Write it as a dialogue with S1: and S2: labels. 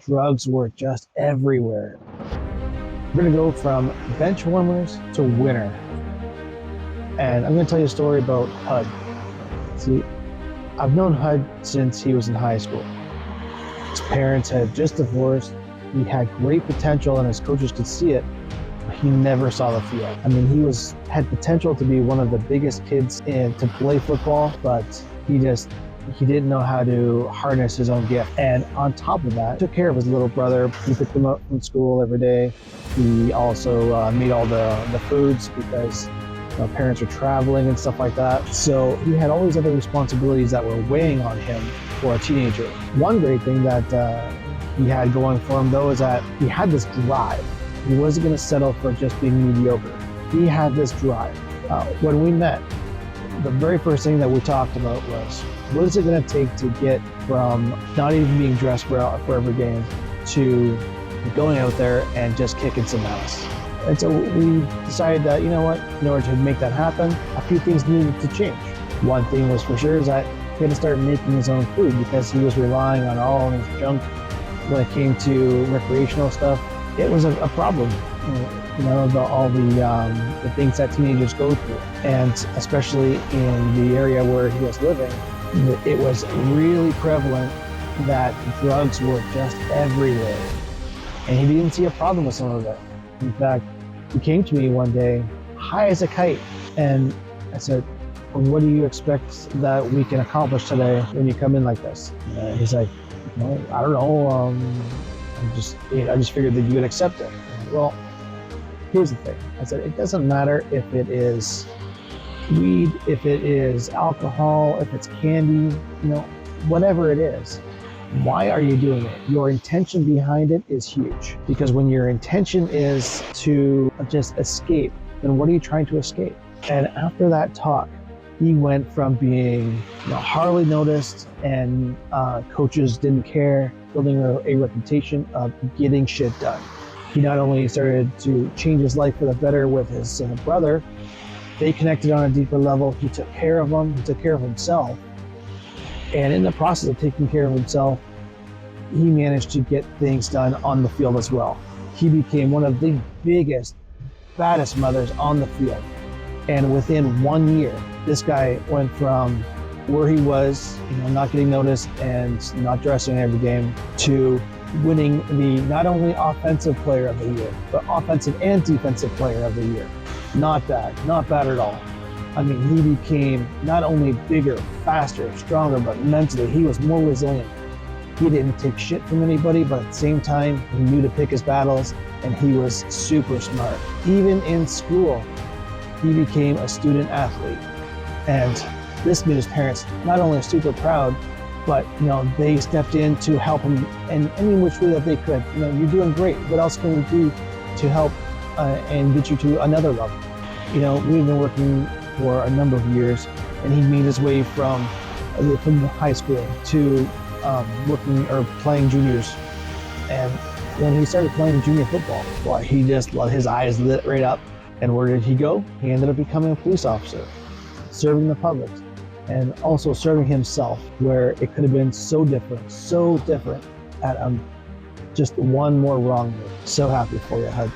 S1: drugs were just everywhere. We're gonna go from bench warmers to winner. And I'm gonna tell you a story about HUD. See, I've known HUD since he was in high school. His parents had just divorced. He had great potential and his coaches could see it, but he never saw the field. I mean, had potential to be one of the biggest kids to play football, but he didn't know how to harness his own gift. And on top of that, took care of his little brother. He picked him up from school every day. He also made all the foods because parents were traveling and stuff like that. So he had all these other responsibilities that were weighing on him for a teenager. One great thing that he had going for him though is that he had this drive. He wasn't going to settle for just being mediocre. He had this drive. When we met, the very first thing that we talked about was, what is it going to take to get from not even being dressed for every game to going out there and just kicking some ass? And so we decided that, you know what, in order to make that happen, a few things needed to change. One thing was for sure is that he had to start making his own food because he was relying on all his junk when it came to recreational stuff. It was a problem, all the things that teenagers go through. And especially in the area where he was living, it was really prevalent that drugs were just everywhere. And he didn't see a problem with some of it. In fact, he came to me one day, high as a kite, and I said, well, what do you expect that we can accomplish today when you come in like this? He's like, I don't know, I just figured that you would accept it. Well, here's the thing. I said, it doesn't matter if it is weed, if it is alcohol, if it's candy, whatever it is. Why are you doing it? Your intention behind it is huge. Because when your intention is to just escape, then what are you trying to escape? And after that talk, he went from being hardly noticed and coaches didn't care, building a reputation of getting shit done. He not only started to change his life for the better with his brother, they connected on a deeper level. He took care of him, he took care of himself. And in the process of taking care of himself, he managed to get things done on the field as well. He became one of the biggest, baddest mothers on the field. And within 1 year, this guy went from where he was, not getting noticed and not dressing every game, to winning the not only offensive player of the year, but offensive and defensive player of the year. Not bad at all. I mean, he became not only bigger, faster, stronger, but mentally, he was more resilient. He didn't take shit from anybody, but at the same time, he knew to pick his battles, and he was super smart. Even in school, he became a student athlete. And this made his parents not only super proud, but they stepped in to help him in any which way that they could. You're doing great. What else can we do to help and get you to another level? We've been working for a number of years, and he made his way from high school to working or playing juniors. And when he started playing junior football, boy, his eyes lit right up. And where did he go? He ended up becoming a police officer, serving the public, and also serving himself, where it could have been so different at just one more wrong move. So happy for you, HUD.